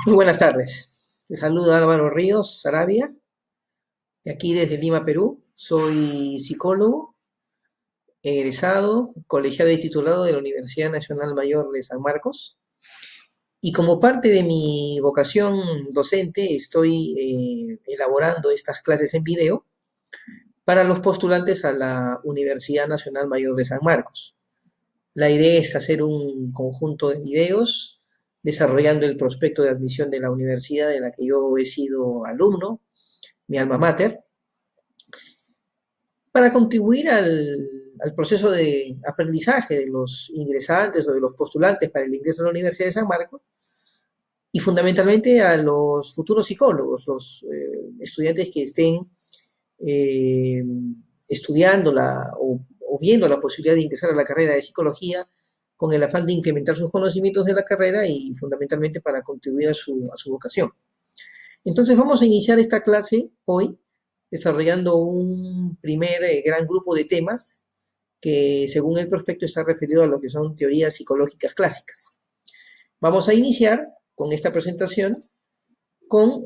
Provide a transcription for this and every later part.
Muy buenas tardes. Te saluda Álvaro Ríos Sarabia, de aquí desde Lima, Perú. Soy psicólogo, egresado, colegiado y titulado de la Universidad Nacional Mayor de San Marcos. Y como parte de mi vocación docente, estoy elaborando estas clases en video para los postulantes a la Universidad Nacional Mayor de San Marcos. La idea es hacer un conjunto de videos desarrollando el prospecto de admisión de la universidad de la que yo he sido alumno, mi alma mater, para contribuir al proceso de aprendizaje de los ingresantes o de los postulantes para el ingreso a la Universidad de San Marcos y fundamentalmente a los futuros psicólogos, los estudiantes que estén eh, estudiando o viendo la posibilidad de ingresar a la carrera de psicología con el afán de incrementar sus conocimientos de la carrera y fundamentalmente para contribuir a su vocación. Entonces vamos a iniciar esta clase hoy desarrollando un primer gran grupo de temas que según el prospecto está referido a lo que son teorías psicológicas clásicas. Vamos a iniciar con esta presentación con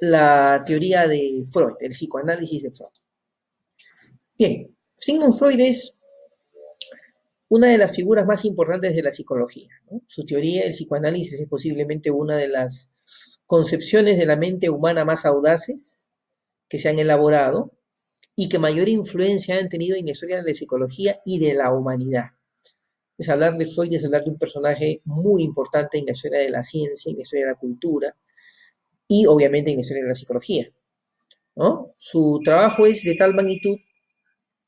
la teoría de Freud, el psicoanálisis de Freud. Bien, Sigmund Freud es una de las figuras más importantes de la psicología, ¿no? Su teoría, el psicoanálisis, es posiblemente una de las concepciones de la mente humana más audaces que se han elaborado y que mayor influencia han tenido en la historia de la psicología y de la humanidad. Es hablar de Freud, es hablar de un personaje muy importante en la historia de la ciencia, en la historia de la cultura y obviamente en la historia de la psicología, ¿no? Su trabajo es de tal magnitud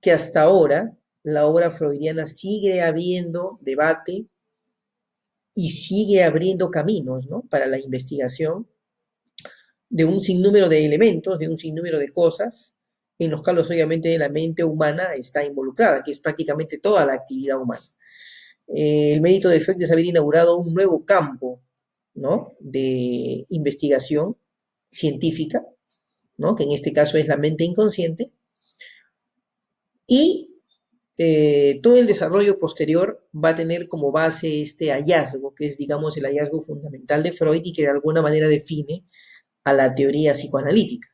que hasta ahora la obra freudiana sigue habiendo debate y sigue abriendo caminos, ¿no?, para la investigación de un sinnúmero de elementos, de un sinnúmero de cosas en los cuales obviamente la mente humana está involucrada, que es prácticamente toda la actividad humana. El mérito de Freud es haber inaugurado un nuevo campo, ¿no?, de investigación científica, ¿no?, que en este caso es la mente inconsciente, y todo el desarrollo posterior va a tener como base este hallazgo, que es, digamos, el hallazgo fundamental de Freud y que de alguna manera define a la teoría psicoanalítica.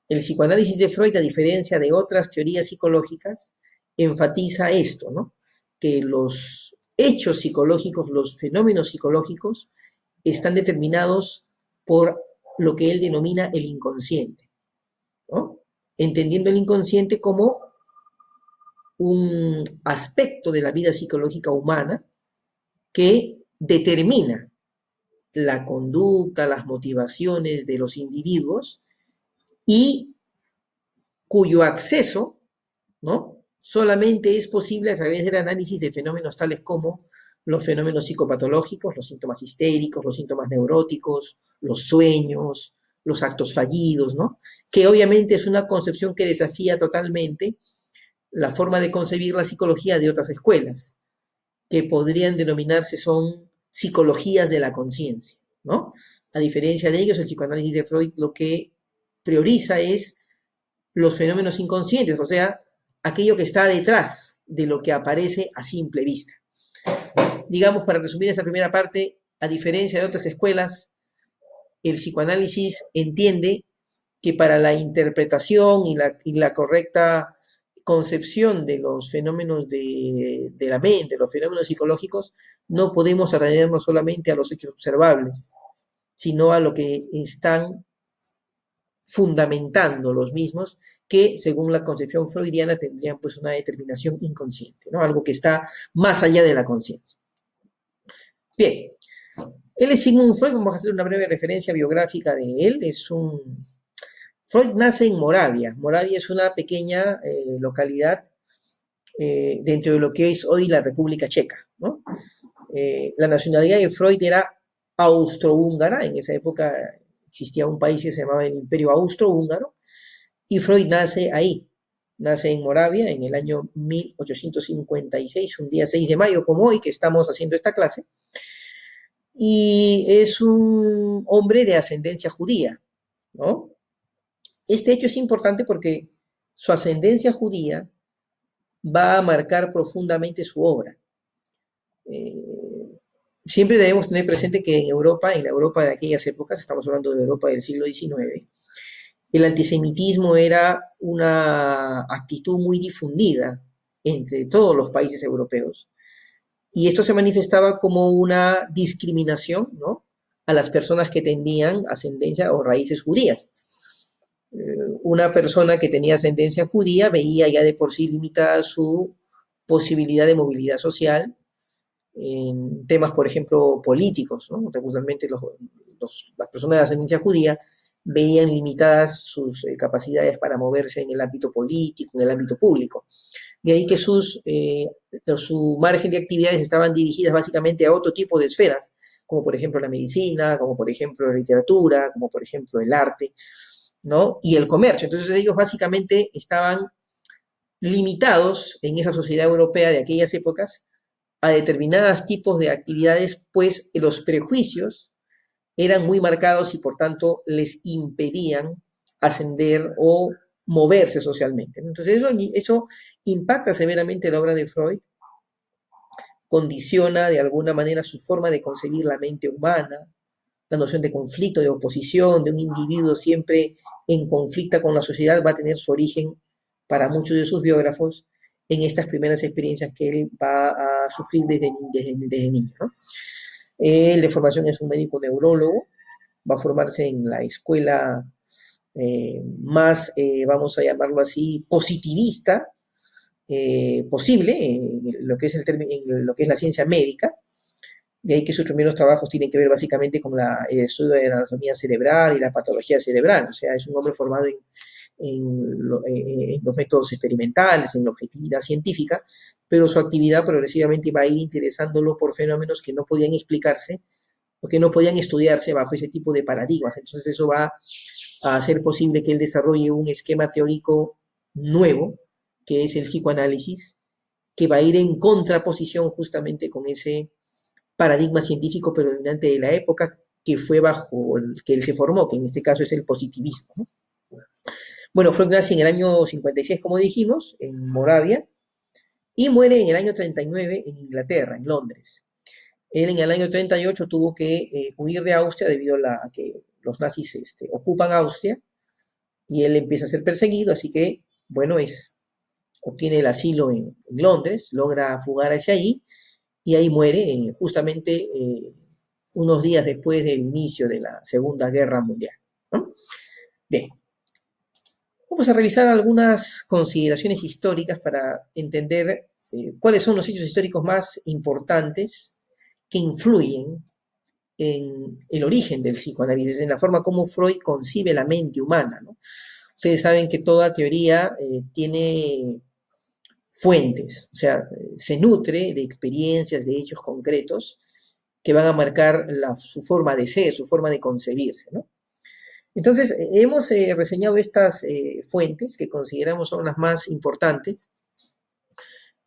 El psicoanálisis de Freud, a diferencia de otras teorías psicológicas, enfatiza esto, ¿no?, que los hechos psicológicos, los fenómenos psicológicos, están determinados por lo que él denomina el inconsciente, ¿no?, entendiendo el inconsciente como un aspecto de la vida psicológica humana que determina la conducta, las motivaciones de los individuos y cuyo acceso, ¿no?, solamente es posible a través del análisis de fenómenos tales como los fenómenos psicopatológicos, los síntomas histéricos, los síntomas neuróticos, los sueños, los actos fallidos, ¿no?, que obviamente es una concepción que desafía totalmente la forma de concebir la psicología de otras escuelas, que podrían denominarse son psicologías de la conciencia, ¿no? A diferencia de ellos, el psicoanálisis de Freud lo que prioriza es los fenómenos inconscientes, o sea, aquello que está detrás de lo que aparece a simple vista. Digamos, para resumir esta primera parte, a diferencia de otras escuelas, el psicoanálisis entiende que para la interpretación y la correcta concepción de los fenómenos de la mente, los fenómenos psicológicos, no podemos atenernos solamente a los hechos observables, sino a lo que están fundamentando los mismos, que según la concepción freudiana tendrían pues una determinación inconsciente, ¿no?, algo que está más allá de la conciencia. Bien, él es Sigmund Freud, vamos a hacer una breve referencia biográfica de él. Freud nace en Moravia. Moravia es una pequeña localidad dentro de lo que es hoy la República Checa, ¿no? La nacionalidad de Freud era austrohúngara. En esa época existía un país que se llamaba el Imperio Austrohúngaro, y Freud nace ahí, nace en Moravia en el año 1856, un día 6 de mayo como hoy que estamos haciendo esta clase, y es un hombre de ascendencia judía, ¿no? Este hecho es importante porque su ascendencia judía va a marcar profundamente su obra. siempre debemos tener presente que en Europa, en la Europa de aquellas épocas, estamos hablando de Europa del siglo XIX, el antisemitismo era una actitud muy difundida entre todos los países europeos. Y esto se manifestaba como una discriminación, ¿no?, a las personas que tenían ascendencia o raíces judías. Una persona que tenía ascendencia judía veía ya de por sí limitada su posibilidad de movilidad social en temas, por ejemplo, políticos, ¿no? Regularmente las personas de ascendencia judía veían limitadas sus capacidades para moverse en el ámbito político, en el ámbito público. De ahí que su margen de actividades estaban dirigidas básicamente a otro tipo de esferas, como por ejemplo la medicina, como por ejemplo la literatura, como por ejemplo el arte, ¿no? Y el comercio. Entonces ellos básicamente estaban limitados en esa sociedad europea de aquellas épocas a determinados tipos de actividades, pues los prejuicios eran muy marcados y por tanto les impedían ascender o moverse socialmente. Entonces eso impacta severamente la obra de Freud, condiciona de alguna manera su forma de concebir la mente humana, la noción de conflicto, de oposición, de un individuo siempre en conflicto con la sociedad va a tener su origen para muchos de sus biógrafos en estas primeras experiencias que él va a sufrir desde niño, ¿no? Él de formación es un médico neurólogo, va a formarse en la escuela más, vamos a llamarlo así, positivista posible, en lo que es en lo que es la ciencia médica. De ahí que sus primeros trabajos tienen que ver básicamente con el estudio de la anatomía cerebral y la patología cerebral. O sea, es un hombre formado en los métodos experimentales, en la objetividad científica, pero su actividad progresivamente va a ir interesándolo por fenómenos que no podían explicarse o que no podían estudiarse bajo ese tipo de paradigmas. Entonces eso va a hacer posible que él desarrolle un esquema teórico nuevo, que es el psicoanálisis, que va a ir en contraposición justamente con ese paradigma científico predominante de la época que fue bajo el que él se formó, que en este caso es el positivismo, ¿no? Bueno, Freud nace en el año 56, como dijimos, en Moravia, y muere en el año 39 en Inglaterra, en Londres. Él en el año 38 tuvo que huir de Austria debido a que los nazis ocupan Austria y él empieza a ser perseguido, así que, bueno, obtiene el asilo en Londres, logra fugar hacia ahí y ahí muere justamente unos días después del inicio de la Segunda Guerra Mundial, ¿no? Bien, vamos a revisar algunas consideraciones históricas para entender cuáles son los hechos históricos más importantes que influyen en el origen del psicoanálisis, en la forma como Freud concibe la mente humana, ¿no? Ustedes saben que toda teoría tiene fuentes, o sea, se nutre de experiencias, de hechos concretos que van a marcar su forma de ser, su forma de concebirse, ¿no? Entonces, hemos reseñado estas fuentes que consideramos son las más importantes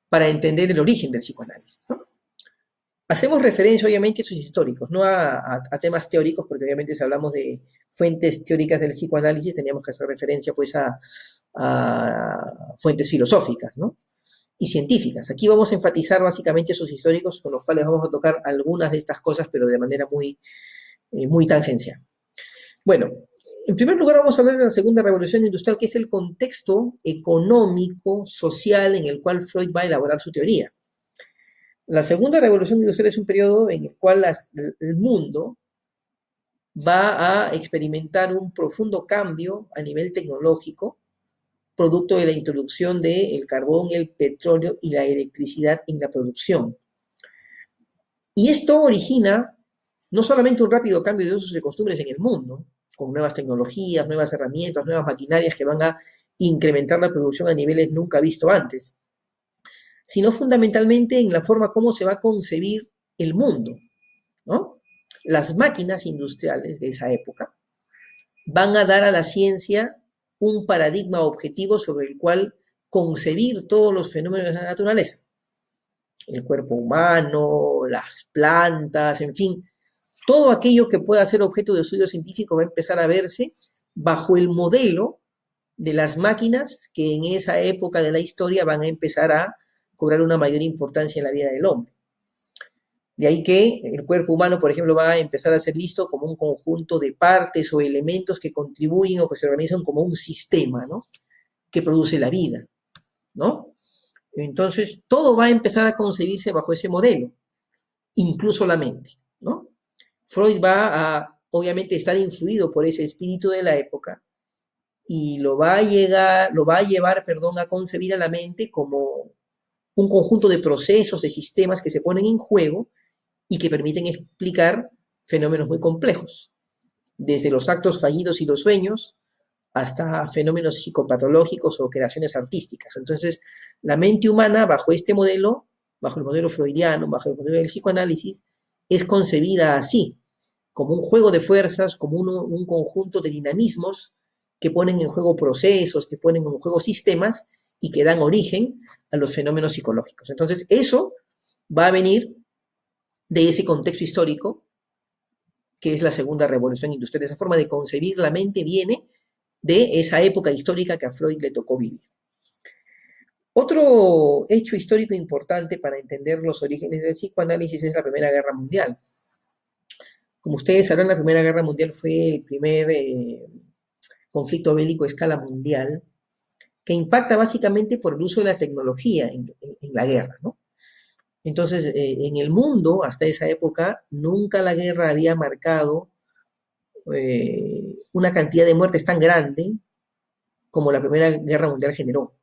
para entender el origen del psicoanálisis, ¿no? Hacemos referencia, obviamente, a sus históricos, no a temas teóricos, porque obviamente si hablamos de fuentes teóricas del psicoanálisis, teníamos que hacer referencia, pues, a fuentes filosóficas, ¿no? Y científicas. Aquí vamos a enfatizar básicamente sus históricos, con los cuales vamos a tocar algunas de estas cosas, pero de manera muy tangencial. Bueno, en primer lugar vamos a hablar de la segunda revolución industrial, que es el contexto económico, social, en el cual Freud va a elaborar su teoría. La segunda revolución industrial es un periodo en el cual el mundo va a experimentar un profundo cambio a nivel tecnológico, producto de la introducción del carbón, el petróleo y la electricidad en la producción. Y esto origina no solamente un rápido cambio de usos y costumbres en el mundo, con nuevas tecnologías, nuevas herramientas, nuevas maquinarias que van a incrementar la producción a niveles nunca vistos antes, sino fundamentalmente en la forma como se va a concebir el mundo, ¿no? Las máquinas industriales de esa época van a dar a la ciencia un paradigma objetivo sobre el cual concebir todos los fenómenos de la naturaleza. El cuerpo humano, las plantas, en fin, todo aquello que pueda ser objeto de estudio científico va a empezar a verse bajo el modelo de las máquinas que en esa época de la historia van a empezar a cobrar una mayor importancia en la vida del hombre. De ahí que el cuerpo humano, por ejemplo, va a empezar a ser visto como un conjunto de partes o elementos que contribuyen o que se organizan como un sistema, ¿no? Que produce la vida, ¿no? Entonces, todo va a empezar a concebirse bajo ese modelo, incluso la mente, ¿no? Freud va a, obviamente, estar influido por ese espíritu de la época y lo va a llevar, perdón, a concebir a la mente como un conjunto de procesos, de sistemas que se ponen en juego y que permiten explicar fenómenos muy complejos, desde los actos fallidos y los sueños hasta fenómenos psicopatológicos o creaciones artísticas. Entonces, la mente humana, bajo este modelo, bajo el modelo freudiano, bajo el modelo del psicoanálisis, es concebida así, como un juego de fuerzas, como un conjunto de dinamismos que ponen en juego procesos, que ponen en juego sistemas y que dan origen a los fenómenos psicológicos. Entonces, eso va a venir de ese contexto histórico que es la segunda revolución industrial. Esa forma de concebir la mente viene de esa época histórica que a Freud le tocó vivir. Otro hecho histórico importante para entender los orígenes del psicoanálisis es la Primera Guerra Mundial. Como ustedes sabrán, la Primera Guerra Mundial fue el primer conflicto bélico a escala mundial que impacta básicamente por el uso de la tecnología en la guerra, ¿no? Entonces, en el mundo, hasta esa época, nunca la guerra había marcado una cantidad de muertes tan grande como la Primera Guerra Mundial generó,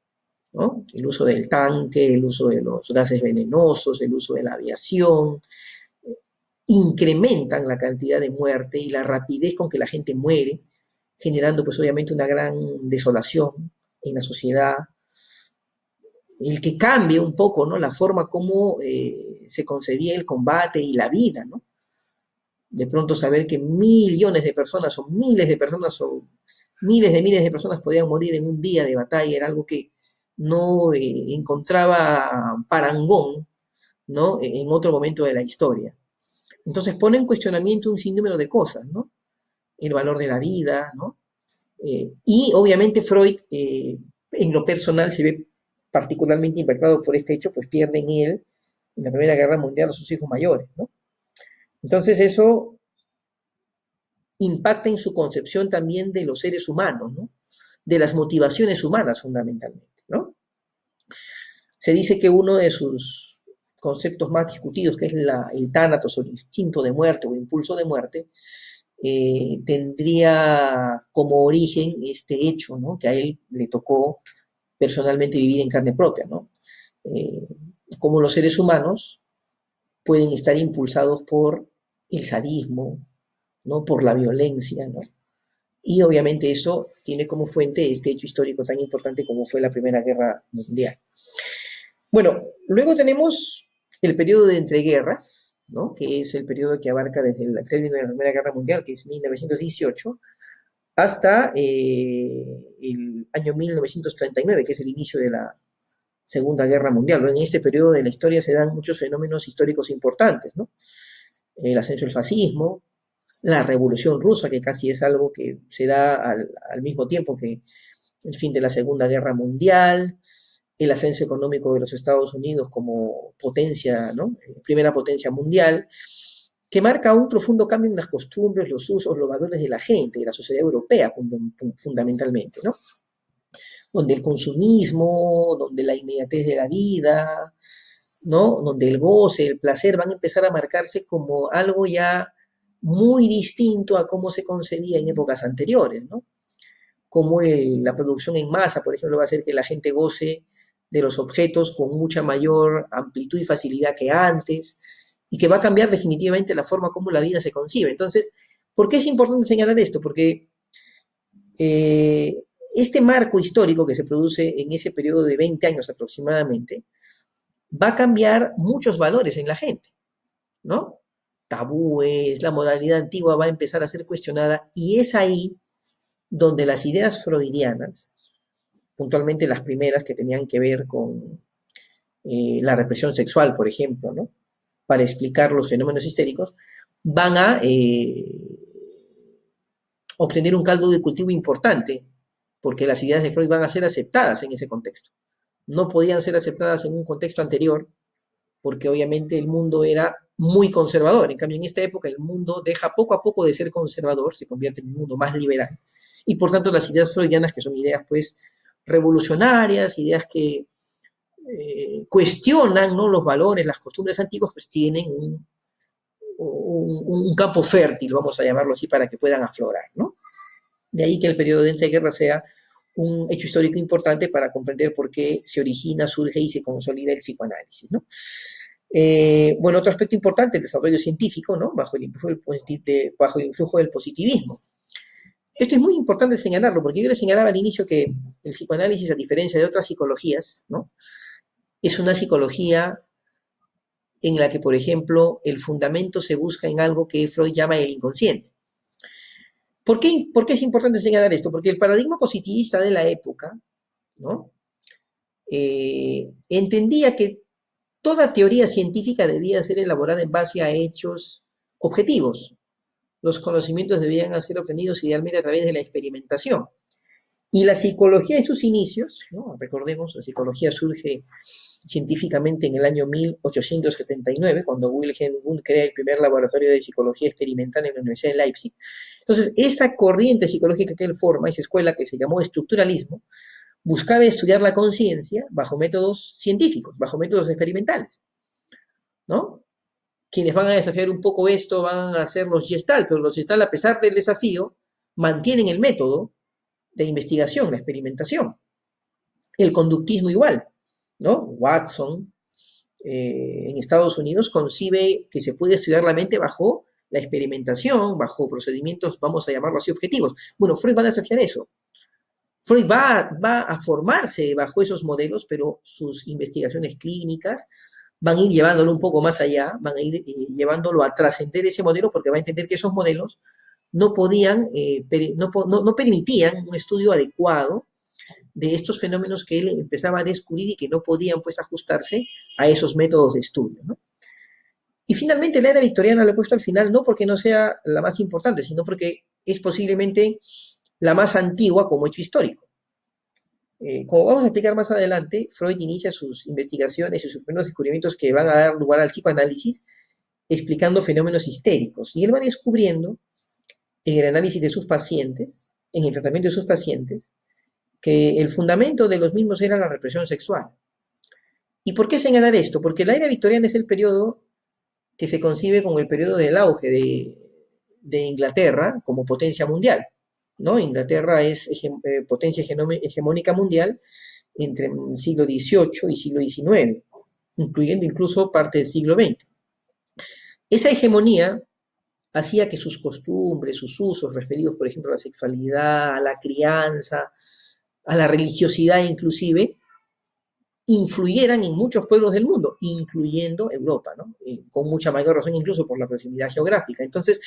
¿no? El uso del tanque, el uso de los gases venenosos, el uso de la aviación, incrementan la cantidad de muerte y la rapidez con que la gente muere, generando pues obviamente una gran desolación en la sociedad, el que cambie un poco, ¿no? La forma como se concebía el combate y la vida, ¿no? De pronto saber que millones de personas o miles de personas o miles de personas podían morir en un día de batalla era algo que no encontraba parangón, ¿no? En otro momento de la historia. Entonces pone en cuestionamiento un sinnúmero de cosas, ¿no? El valor de la vida, ¿no? Y obviamente Freud, en lo personal, se ve particularmente impactado por este hecho, pues pierde en él, en la Primera Guerra Mundial, a sus hijos mayores, ¿no? Entonces eso impacta en su concepción también de los seres humanos, ¿no? De las motivaciones humanas fundamentalmente, ¿no? Se dice que uno de sus conceptos más discutidos, que es el tánatos o el instinto de muerte o impulso de muerte, tendría como origen este hecho, ¿no? Que a él le tocó personalmente vivir en carne propia, ¿no? Eh, Como los seres humanos pueden estar impulsados por el sadismo, ¿no? Por la violencia, ¿no? Y obviamente eso tiene como fuente este hecho histórico tan importante como fue la Primera Guerra Mundial. Bueno, luego tenemos el periodo de entreguerras, ¿no? Que es el periodo que abarca desde el término de la Primera Guerra Mundial, que es 1918, hasta el año 1939, que es el inicio de la Segunda Guerra Mundial. En este periodo de la historia se dan muchos fenómenos históricos importantes, ¿no? El ascenso del fascismo, la Revolución Rusa, que casi es algo que se da al mismo tiempo que el fin de la Segunda Guerra Mundial, el ascenso económico de los Estados Unidos como potencia, ¿no? Primera potencia mundial, que marca un profundo cambio en las costumbres, los usos, los valores de la gente, de la sociedad europea fundamentalmente, ¿no? Donde el consumismo, donde la inmediatez de la vida, ¿no? Donde el goce, el placer van a empezar a marcarse como algo ya muy distinto a cómo se concebía en épocas anteriores, ¿no? Como la producción en masa, por ejemplo, va a hacer que la gente goce de los objetos con mucha mayor amplitud y facilidad que antes, y que va a cambiar definitivamente la forma como la vida se concibe. Entonces, ¿por qué es importante señalar esto? Porque este marco histórico que se produce en ese periodo de 20 años aproximadamente, va a cambiar muchos valores en la gente, ¿no? Tabúes, la moralidad antigua va a empezar a ser cuestionada y es ahí donde las ideas freudianas, puntualmente las primeras que tenían que ver con la represión sexual, por ejemplo, ¿no? Para explicar los fenómenos histéricos, van a obtener un caldo de cultivo importante, porque las ideas de Freud van a ser aceptadas en ese contexto. No podían ser aceptadas en un contexto anterior, porque obviamente el mundo era muy conservador. En cambio, en esta época el mundo deja poco a poco de ser conservador, se convierte en un mundo más liberal. Y por tanto las ideas freudianas, que son ideas pues revolucionarias, ideas que cuestionan, ¿no?, los valores, las costumbres antiguas, pues tienen un campo fértil, vamos a llamarlo así, para que puedan aflorar, ¿no? De ahí que el periodo de entreguerra sea un hecho histórico importante para comprender por qué se origina, surge y se consolida el psicoanálisis, ¿no? Bueno, otro aspecto importante, el desarrollo científico, ¿no?, bajo el influjo del positivismo. Esto es muy importante señalarlo, porque yo les señalaba al inicio que el psicoanálisis, a diferencia de otras psicologías, ¿no?, es una psicología en la que, por ejemplo, el fundamento se busca en algo que Freud llama el inconsciente. ¿Por qué es importante señalar esto? Porque el paradigma positivista de la época, ¿no?, entendía que toda teoría científica debía ser elaborada en base a hechos objetivos. Los conocimientos debían ser obtenidos idealmente a través de la experimentación. Y la psicología en sus inicios, ¿no?, recordemos, la psicología surge científicamente en el año 1879, cuando Wilhelm Wundt crea el primer laboratorio de psicología experimental en la Universidad de Leipzig. Entonces, esta corriente psicológica que él forma, esa escuela que se llamó estructuralismo, buscaba estudiar la conciencia bajo métodos científicos, bajo métodos experimentales, ¿no? Quienes van a desafiar un poco esto van a ser los Gestalt, pero los Gestalt, a pesar del desafío, mantienen el método de investigación, la experimentación. El conductismo igual, ¿no? Watson, en Estados Unidos, concibe que se puede estudiar la mente bajo la experimentación, bajo procedimientos, vamos a llamarlo así, objetivos. Bueno, Freud va a desafiar eso. Freud va a formarse bajo esos modelos, pero sus investigaciones clínicas van a ir llevándolo un poco más allá, van a ir llevándolo a trascender ese modelo, porque va a entender que esos modelos no podían, no permitían un estudio adecuado de estos fenómenos que él empezaba a descubrir y que no podían pues ajustarse a esos métodos de estudio, ¿no? Y finalmente la era victoriana lo he puesto al final, no porque no sea la más importante, sino porque es posiblemente la más antigua como hecho histórico. Como vamos a explicar más adelante, Freud inicia sus investigaciones y sus primeros descubrimientos que van a dar lugar al psicoanálisis explicando fenómenos histéricos. Y él va descubriendo en el análisis de sus pacientes, en el tratamiento de sus pacientes, que el fundamento de los mismos era la represión sexual. ¿Y por qué señalar esto? Porque la era victoriana es el periodo que se concibe como el periodo del auge de Inglaterra como potencia mundial, ¿no? Inglaterra es potencia hegemónica mundial entre el siglo XVIII y siglo XIX, incluyendo incluso parte del siglo XX. Esa hegemonía hacía que sus costumbres, sus usos referidos, por ejemplo, a la sexualidad, a la crianza, a la religiosidad inclusive, influyeran en muchos pueblos del mundo, incluyendo Europa, ¿no? Con mucha mayor razón incluso por la proximidad geográfica. Entonces,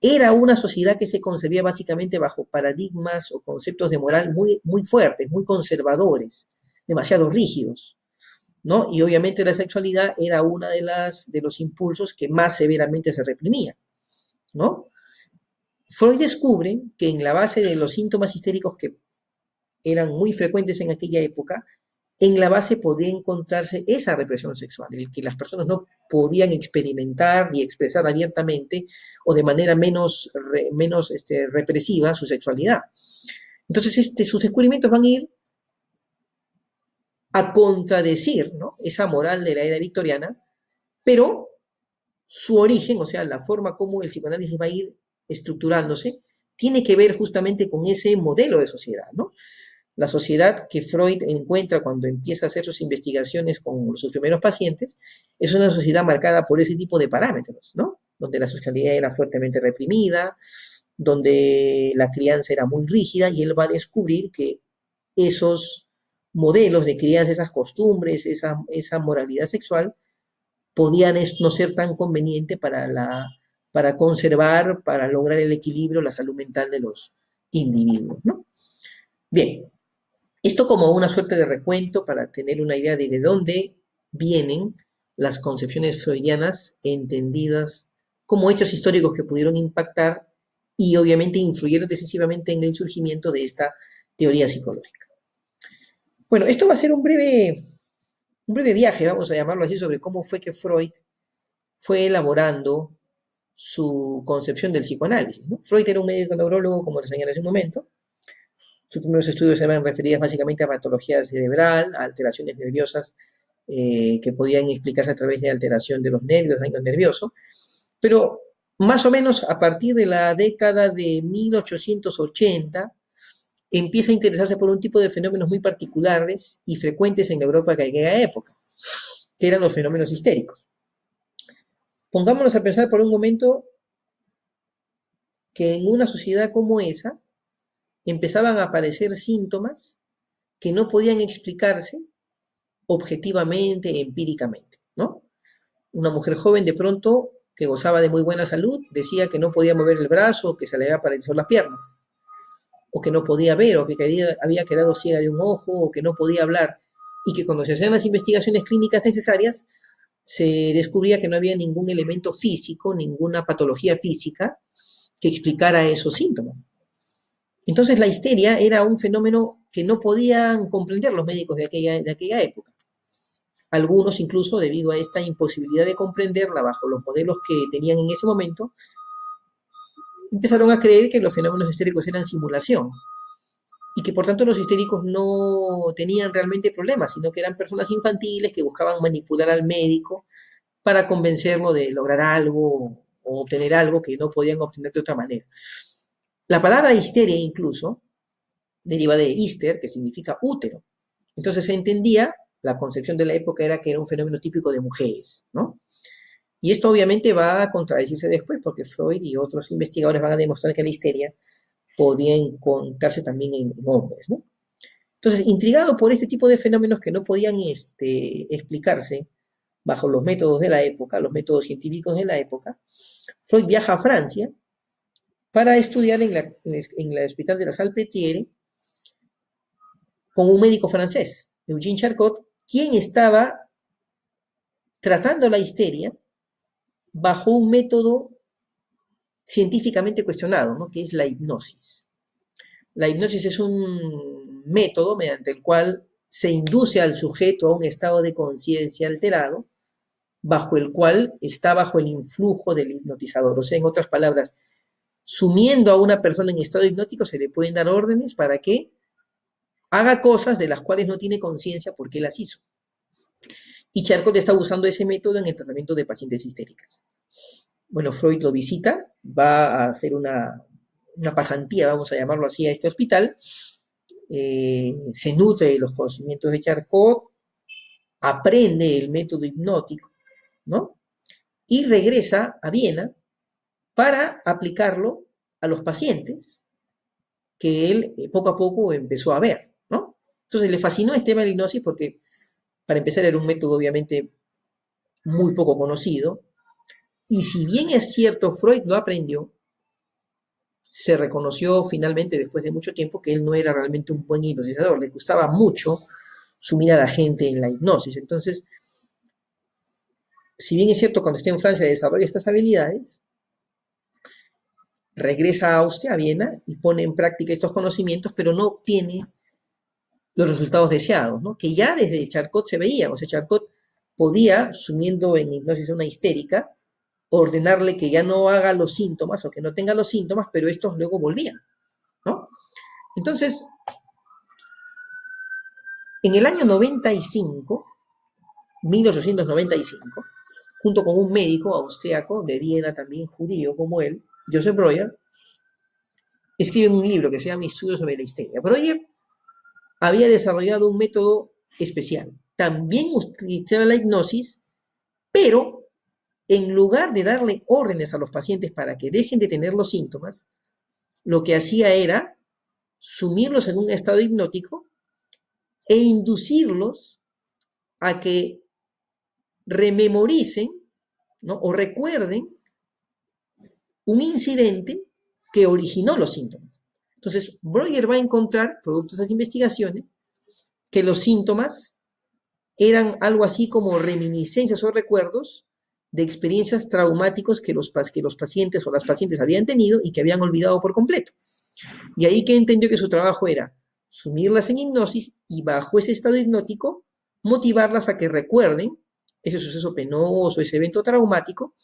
era una sociedad que se concebía básicamente bajo paradigmas o conceptos de moral muy, muy fuertes, muy conservadores, demasiado rígidos, ¿no? Y obviamente la sexualidad era una de los impulsos que más severamente se reprimía, ¿no? Freud descubre que en la base de los síntomas histéricos que eran muy frecuentes en aquella época, en la base podía encontrarse esa represión sexual, el que las personas no podían experimentar y expresar abiertamente o de manera menos represiva su sexualidad. Entonces, sus descubrimientos van a ir a contradecir, ¿no?, esa moral de la era victoriana, pero su origen, o sea, la forma como el psicoanálisis va a ir estructurándose, tiene que ver justamente con ese modelo de sociedad, ¿no? La sociedad que Freud encuentra cuando empieza a hacer sus investigaciones con sus primeros pacientes es una sociedad marcada por ese tipo de parámetros, ¿no? Donde la sexualidad era fuertemente reprimida, donde la crianza era muy rígida, y él va a descubrir que esos modelos de crianza, esas costumbres, esa moralidad sexual, podían no ser tan conveniente para conservar, para lograr el equilibrio, la salud mental de los individuos, ¿no? Bien, esto como una suerte de recuento para tener una idea de dónde vienen las concepciones freudianas entendidas como hechos históricos que pudieron impactar y obviamente influyeron decisivamente en el surgimiento de esta teoría psicológica. Bueno, esto va a ser un breve viaje, vamos a llamarlo así, sobre cómo fue que Freud fue elaborando su concepción del psicoanálisis, ¿no? Freud era un médico neurólogo, como les señalé hace un momento. Sus primeros estudios eran referidos básicamente a patología cerebral, a alteraciones nerviosas que podían explicarse a través de alteración de los nervios, daño nervioso, pero más o menos a partir de la década de 1880 empieza a interesarse por un tipo de fenómenos muy particulares y frecuentes en Europa de aquella época, que eran los fenómenos histéricos. Pongámonos a pensar por un momento que en una sociedad como esa empezaban a aparecer síntomas que no podían explicarse objetivamente, empíricamente, ¿no? Una mujer joven de pronto que gozaba de muy buena salud decía que no podía mover el brazo, que se le había paralizado las piernas, o que no podía ver, o que había quedado ciega de un ojo, o que no podía hablar, y que cuando se hacían las investigaciones clínicas necesarias, se descubría que no había ningún elemento físico, ninguna patología física que explicara esos síntomas. Entonces la histeria era un fenómeno que no podían comprender los médicos de aquella época. Algunos incluso, debido a esta imposibilidad de comprenderla bajo los modelos que tenían en ese momento, empezaron a creer que los fenómenos histéricos eran simulación y que por tanto los histéricos no tenían realmente problemas, sino que eran personas infantiles que buscaban manipular al médico para convencerlo de lograr algo o obtener algo que no podían obtener de otra manera. La palabra histeria incluso deriva de hister, que significa útero. Entonces se entendía, la concepción de la época era que era un fenómeno típico de mujeres, ¿no? Y esto obviamente va a contradecirse después, porque Freud y otros investigadores van a demostrar que la histeria podía encontrarse también en hombres, ¿no? Entonces, intrigado por este tipo de fenómenos que no podían explicarse bajo los métodos de la época, los métodos científicos de la época, Freud viaja a Francia para estudiar en el Hospital de la Salpêtrière con un médico francés, Eugène Charcot, quien estaba tratando la histeria bajo un método científicamente cuestionado, ¿no? Que es la hipnosis. La hipnosis es un método mediante el cual se induce al sujeto a un estado de conciencia alterado, bajo el cual está bajo el influjo del hipnotizador. O sea, en otras palabras, sumiendo a una persona en estado hipnótico se le pueden dar órdenes para que haga cosas de las cuales no tiene conciencia porque las hizo. Y Charcot está usando ese método en el tratamiento de pacientes histéricas. Bueno, Freud lo visita, va a hacer una pasantía, vamos a llamarlo así, a este hospital, se nutre de los conocimientos de Charcot, aprende el método hipnótico, ¿no? Y regresa a Viena para aplicarlo a los pacientes que él poco a poco empezó a ver, ¿no? Entonces le fascinó este tema de la hipnosis porque, para empezar, era un método obviamente muy poco conocido, y si bien es cierto, Freud lo aprendió, se reconoció finalmente después de mucho tiempo que él no era realmente un buen hipnotizador, le gustaba mucho sumir a la gente en la hipnosis. Entonces, si bien es cierto, cuando está en Francia desarrolla estas habilidades, regresa a Austria, a Viena, y pone en práctica estos conocimientos, pero no obtiene los resultados deseados, ¿no? Que ya desde Charcot se veía. O sea, Charcot podía, sumiendo en hipnosis a una histérica, ordenarle que ya no haga los síntomas o que no tenga los síntomas, pero estos luego volvían, ¿no? Entonces, en el año 95, 1895, junto con un médico austriaco de Viena, también judío como él, Joseph Breuer, escriben un libro que se llama Estudios sobre la histeria. Breuer había desarrollado un método especial. También utilizaba la hipnosis, pero en lugar de darle órdenes a los pacientes para que dejen de tener los síntomas, lo que hacía era sumirlos en un estado hipnótico e inducirlos a que rememoricen, ¿no? O recuerden un incidente que originó los síntomas. Entonces, Breuer va a encontrar, producto de esas investigaciones, que los síntomas eran algo así como reminiscencias o recuerdos de experiencias traumáticos que los pacientes o las pacientes habían tenido y que habían olvidado por completo. Y ahí que entendió que su trabajo era sumirlas en hipnosis y bajo ese estado hipnótico motivarlas a que recuerden ese suceso penoso, ese evento traumático,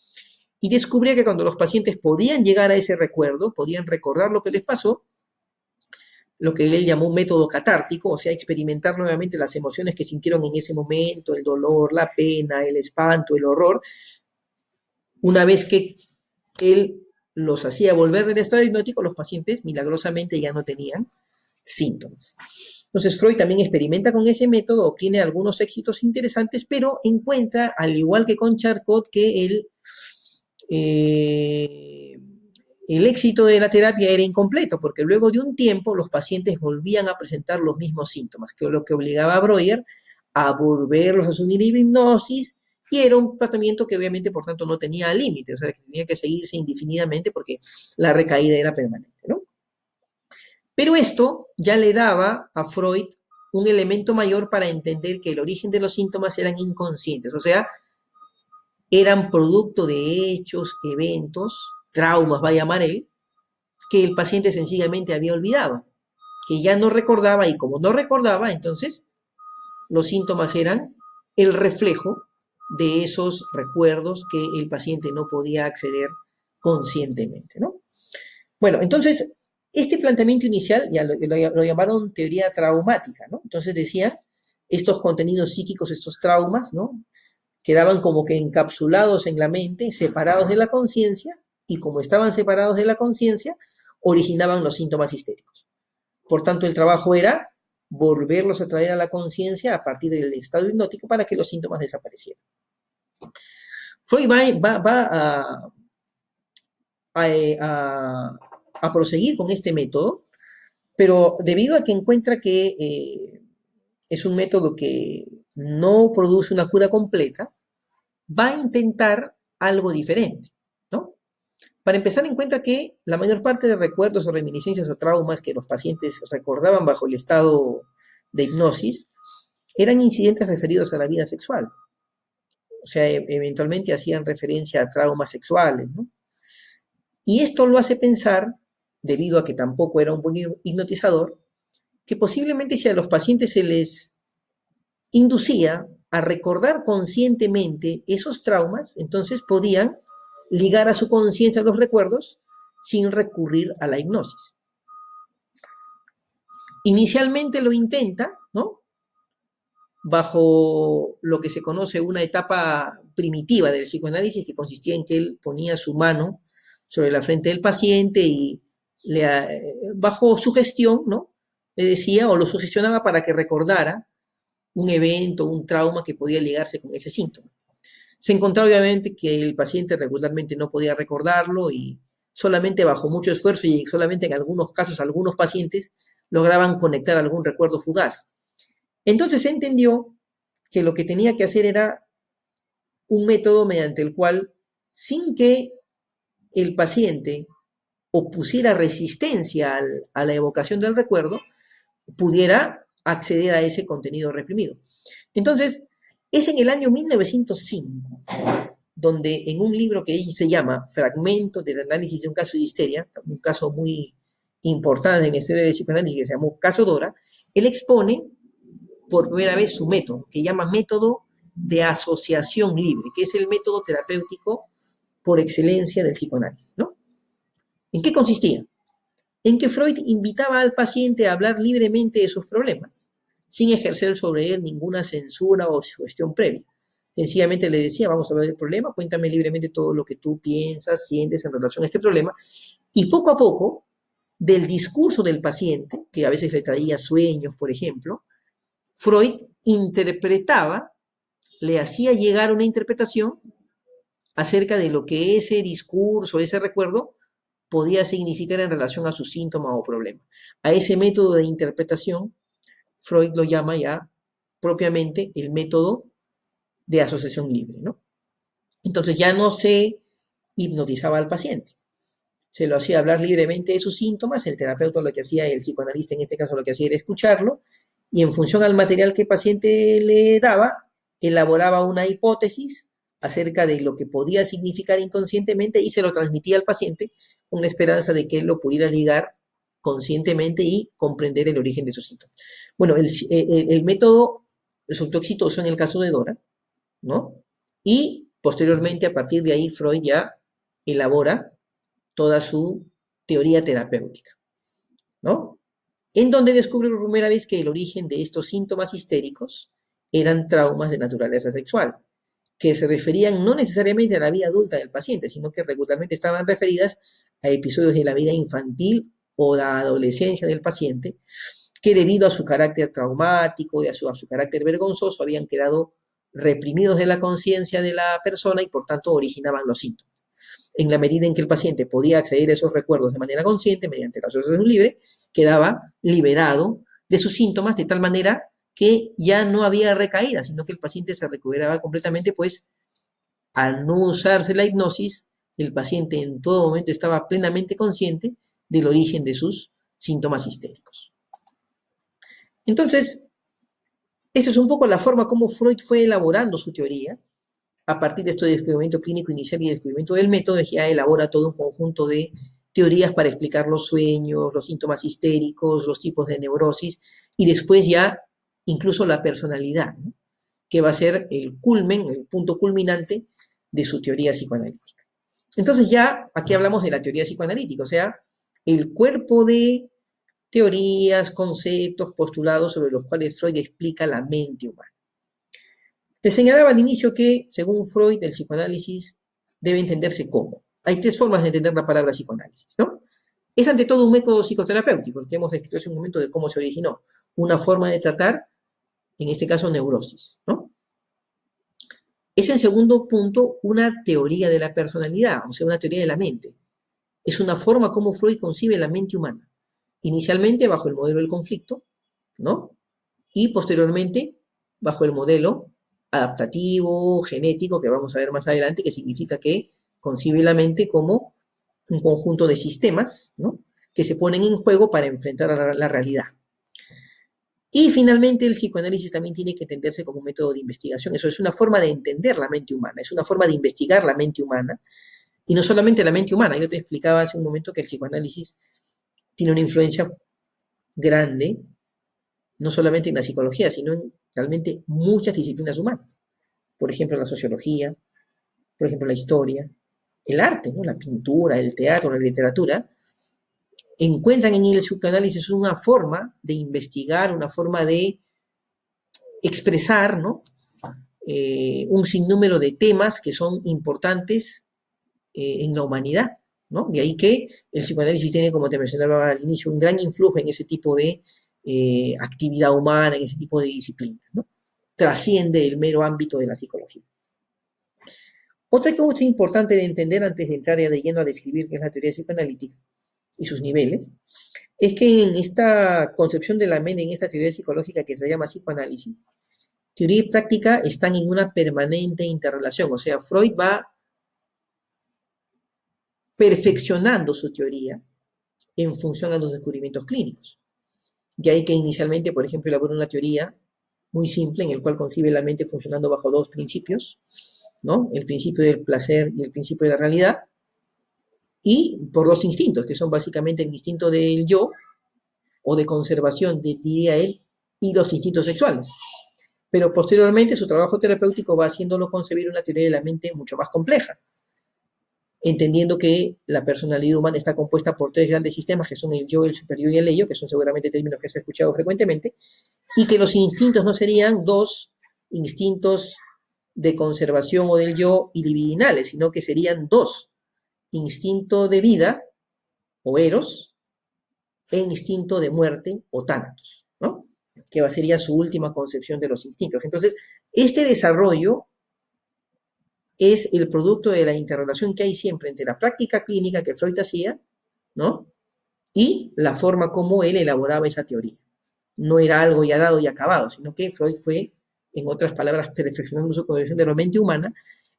y descubría que cuando los pacientes podían llegar a ese recuerdo, podían recordar lo que les pasó, lo que él llamó un método catártico, o sea, experimentar nuevamente las emociones que sintieron en ese momento, el dolor, la pena, el espanto, el horror, una vez que él los hacía volver del estado hipnótico, los pacientes milagrosamente ya no tenían síntomas. Entonces Freud también experimenta con ese método, obtiene algunos éxitos interesantes, pero encuentra, al igual que con Charcot, que el éxito de la terapia era incompleto, porque luego de un tiempo los pacientes volvían a presentar los mismos síntomas, que lo que obligaba a Breuer a volverlos a asumir en hipnosis, y era un tratamiento que obviamente, por tanto, no tenía límite, o sea, que tenía que seguirse indefinidamente porque la recaída era permanente, ¿no? Pero esto ya le daba a Freud un elemento mayor para entender que el origen de los síntomas eran inconscientes, o sea, eran producto de hechos, eventos, traumas, va a llamar él, que el paciente sencillamente había olvidado, que ya no recordaba, y como no recordaba, entonces los síntomas eran el reflejo de esos recuerdos que el paciente no podía acceder conscientemente, ¿no? Bueno, entonces, este planteamiento inicial ya lo llamaron teoría traumática, ¿no? Entonces decía, estos contenidos psíquicos, estos traumas, ¿no? Quedaban como que encapsulados en la mente, separados de la conciencia, y como estaban separados de la conciencia, originaban los síntomas histéricos. Por tanto, el trabajo era volverlos a traer a la conciencia a partir del estado hipnótico para que los síntomas desaparecieran. Freud va a proseguir con este método, pero debido a que encuentra que es un método que no produce una cura completa, va a intentar algo diferente, ¿no? Para empezar, encuentra que la mayor parte de recuerdos o reminiscencias o traumas que los pacientes recordaban bajo el estado de hipnosis eran incidentes referidos a la vida sexual. O sea, eventualmente hacían referencia a traumas sexuales, ¿no? Y esto lo hace pensar, debido a que tampoco era un buen hipnotizador, que posiblemente si a los pacientes se les inducía a recordar conscientemente esos traumas, entonces podían ligar a su conciencia los recuerdos sin recurrir a la hipnosis. Inicialmente lo intenta, ¿no? Bajo lo que se conoce una etapa primitiva del psicoanálisis, que consistía en que él ponía su mano sobre la frente del paciente y bajo sugestión, ¿no? Le decía o lo sugestionaba para que recordara un evento, un trauma que podía ligarse con ese síntoma. Se encontraba obviamente que el paciente regularmente no podía recordarlo y solamente bajo mucho esfuerzo y solamente en algunos casos algunos pacientes lograban conectar algún recuerdo fugaz. Entonces se entendió que lo que tenía que hacer era un método mediante el cual, sin que el paciente opusiera resistencia a la evocación del recuerdo, pudiera acceder a ese contenido reprimido. Entonces, es en el año 1905 donde en un libro que se llama Fragmentos del análisis de un caso de histeria, un caso muy importante en la historia del psicoanálisis que se llamó Caso Dora, él expone por primera vez su método, que llama método de asociación libre, que es el método terapéutico por excelencia del psicoanálisis, ¿no? ¿En qué consistía? En que Freud invitaba al paciente a hablar libremente de sus problemas, sin ejercer sobre él ninguna censura o sugestión previa. Sencillamente le decía, vamos a hablar del problema, cuéntame libremente todo lo que tú piensas, sientes en relación a este problema, y poco a poco, del discurso del paciente, que a veces le traía sueños, por ejemplo, Freud interpretaba, le hacía llegar una interpretación acerca de lo que ese discurso, ese recuerdo, podía significar en relación a su síntoma o problema. A ese método de interpretación, Freud lo llama ya propiamente el método de asociación libre, ¿no? Entonces ya no se hipnotizaba al paciente, se lo hacía hablar libremente de sus síntomas, el terapeuta lo que hacía, el psicoanalista en este caso lo que hacía era escucharlo, y en función al material que el paciente le daba, elaboraba una hipótesis acerca de lo que podía significar inconscientemente y se lo transmitía al paciente con la esperanza de que él lo pudiera ligar conscientemente y comprender el origen de sus síntomas. Bueno, el método resultó exitoso en el caso de Dora, ¿no? Y posteriormente, a partir de ahí, Freud ya elabora toda su teoría terapéutica, ¿no? En donde descubre por primera vez que el origen de estos síntomas histéricos eran traumas de naturaleza sexual, que se referían no necesariamente a la vida adulta del paciente, sino que regularmente estaban referidas a episodios de la vida infantil o la adolescencia del paciente, que debido a su carácter traumático y a su carácter vergonzoso habían quedado reprimidos de la conciencia de la persona y por tanto originaban los síntomas. En la medida en que el paciente podía acceder a esos recuerdos de manera consciente, mediante la asociación libre, quedaba liberado de sus síntomas de tal manera que ya no había recaída, sino que el paciente se recuperaba completamente, pues al no usarse la hipnosis, el paciente en todo momento estaba plenamente consciente del origen de sus síntomas histéricos. Entonces, esta es un poco la forma como Freud fue elaborando su teoría. A partir de este descubrimiento clínico inicial y descubrimiento del método, ya elabora todo un conjunto de teorías para explicar los sueños, los síntomas histéricos, los tipos de neurosis, y después ya incluso la personalidad, ¿no? Que va a ser el culmen, el punto culminante de su teoría psicoanalítica. Entonces ya aquí hablamos de la teoría psicoanalítica, o sea, el cuerpo de teorías, conceptos, postulados sobre los cuales Freud explica la mente humana. Les señalaba al inicio que, según Freud, el psicoanálisis debe entenderse como. Hay tres formas de entender la palabra psicoanálisis, ¿no? Es ante todo un método psicoterapéutico, que hemos descrito hace un momento de cómo se originó. Una forma de tratar, en este caso, neurosis, ¿no? Es, en segundo punto, una teoría de la personalidad, o sea, una teoría de la mente. Es una forma como Freud concibe la mente humana. Inicialmente bajo el modelo del conflicto, ¿no? Y posteriormente bajo el modelo adaptativo, genético, que vamos a ver más adelante, que significa que concibe la mente como un conjunto de sistemas, ¿no? Que se ponen en juego para enfrentar a la realidad. Y finalmente el psicoanálisis también tiene que entenderse como un método de investigación. Eso es una forma de entender la mente humana, es una forma de investigar la mente humana. Y no solamente la mente humana, yo te explicaba hace un momento que el psicoanálisis tiene una influencia grande, no solamente en la psicología, sino en realmente muchas disciplinas humanas. Por ejemplo, la sociología, por ejemplo, la historia, el arte, ¿no? La pintura, el teatro, la literatura, encuentran en el psicoanálisis una forma de investigar, una forma de expresar, ¿no? Un sinnúmero de temas que son importantes en la humanidad, ¿no? De ahí que el psicoanálisis tiene, como te mencionaba al inicio, un gran influjo en ese tipo de actividad humana, en ese tipo de disciplinas, ¿no? Trasciende el mero ámbito de la psicología. Otra cosa importante de entender antes de entrar ya de lleno a describir qué es la teoría psicoanalítica y sus niveles, es que en esta concepción de la mente, en esta teoría psicológica que se llama psicoanálisis, teoría y práctica están en una permanente interrelación, o sea, Freud va perfeccionando su teoría en función a los descubrimientos clínicos. De ahí que inicialmente, por ejemplo, elabora una teoría muy simple en el cual concibe la mente funcionando bajo dos principios, ¿no? El principio del placer y el principio de la realidad, y por los instintos, que son básicamente el instinto del yo, o de conservación, diría él, y los instintos sexuales. Pero posteriormente su trabajo terapéutico va haciéndolo concebir una teoría de la mente mucho más compleja, entendiendo que la personalidad humana está compuesta por tres grandes sistemas, que son el yo, el superior y el ello, que son seguramente términos que se han escuchado frecuentemente, y que los instintos no serían dos instintos de conservación o del yo y libidinales, sino que serían dos, instinto de vida, o eros, e instinto de muerte, o tánatos, ¿no? Que sería su última concepción de los instintos. Entonces, este desarrollo es el producto de la interrelación que hay siempre entre la práctica clínica que Freud hacía, ¿no? Y la forma como él elaboraba esa teoría. No era algo ya dado y acabado, sino que Freud fue, en otras palabras, perfeccionando su concepción de la mente humana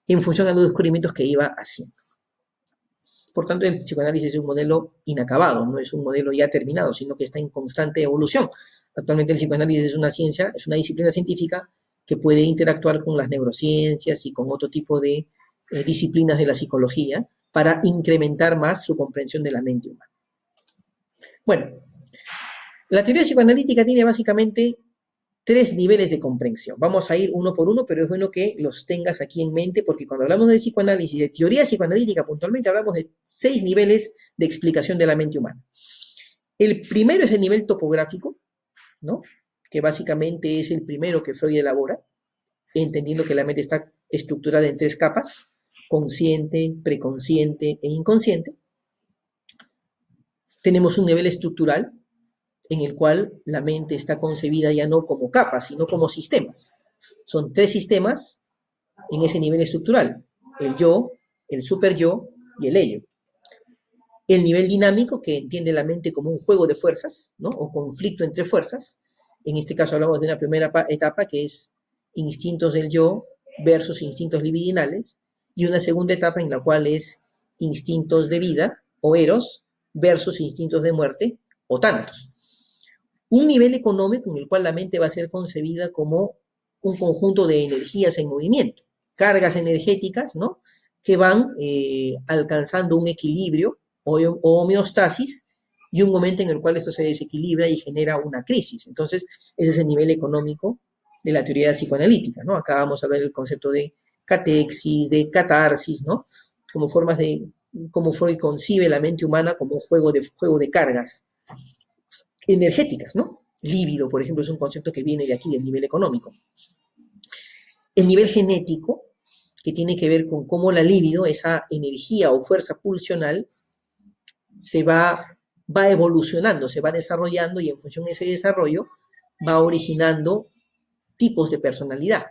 en función a los descubrimientos que iba haciendo. Por tanto, el psicoanálisis es un modelo inacabado, no es un modelo ya terminado, sino que está en constante evolución. Actualmente el psicoanálisis es una ciencia, es una disciplina científica que puede interactuar con las neurociencias y con otro tipo de disciplinas de la psicología para incrementar más su comprensión de la mente humana. Bueno, la teoría psicoanalítica tiene básicamente tres niveles de comprensión. Vamos a ir uno por uno, pero es bueno que los tengas aquí en mente, porque cuando hablamos de psicoanálisis, de teoría psicoanalítica puntualmente, hablamos de 6 niveles de explicación de la mente humana. El primero es el nivel topográfico, ¿no? Que básicamente es el primero que Freud elabora, entendiendo que la mente está estructurada en 3 capas: consciente, preconsciente e inconsciente. Tenemos un nivel estructural en el cual la mente está concebida ya no como capas, sino como sistemas. Son 3 sistemas en ese nivel estructural: el yo, el superyo y el ello. El nivel dinámico, que entiende la mente como un juego de fuerzas, ¿no? O conflicto entre fuerzas. En este caso hablamos de una primera etapa que es instintos del yo versus instintos libidinales, y una segunda etapa en la cual es instintos de vida o eros versus instintos de muerte o tánatos. Un nivel económico en el cual la mente va a ser concebida como un conjunto de energías en movimiento, cargas energéticas, ¿no? Que van alcanzando un equilibrio o homeostasis, y un momento en el cual esto se desequilibra y genera una crisis. Entonces, ese es el nivel económico de la teoría psicoanalítica, ¿no? Acá vamos a ver el concepto de catexis, de catarsis, ¿no? Como formas de cómo Freud concibe la mente humana como un juego de cargas energéticas, ¿no? Líbido, por ejemplo, es un concepto que viene de aquí, del nivel económico. El nivel genético, que tiene que ver con cómo la libido, esa energía o fuerza pulsional, se va evolucionando, se va desarrollando, y en función de ese desarrollo va originando tipos de personalidad.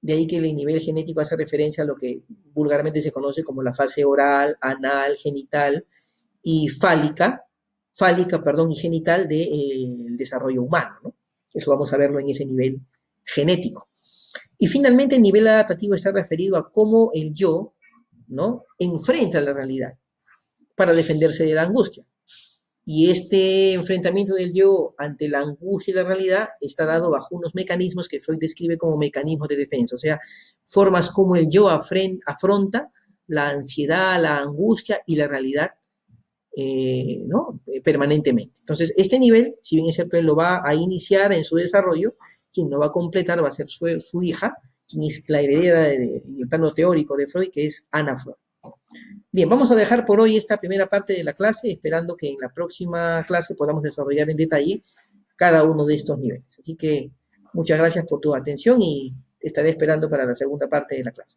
De ahí que el nivel genético hace referencia a lo que vulgarmente se conoce como la fase oral, anal, genital y y genital del desarrollo humano, ¿no? Eso vamos a verlo en ese nivel genético. Y finalmente el nivel adaptativo está referido a cómo el yo, ¿no?, enfrenta la realidad para defenderse de la angustia. Y este enfrentamiento del yo ante la angustia y la realidad está dado bajo unos mecanismos que Freud describe como mecanismos de defensa, o sea, formas como el yo afronta la ansiedad, la angustia y la realidad, ¿no?, permanentemente. Entonces, este nivel, si bien es cierto, él lo va a iniciar en su desarrollo, quien lo va a completar va a ser su hija, quien es la heredera en el plano teórico de Freud, que es Anna Freud. Bien, vamos a dejar por hoy esta primera parte de la clase, esperando que en la próxima clase podamos desarrollar en detalle cada uno de estos niveles. Así que muchas gracias por tu atención y te estaré esperando para la segunda parte de la clase.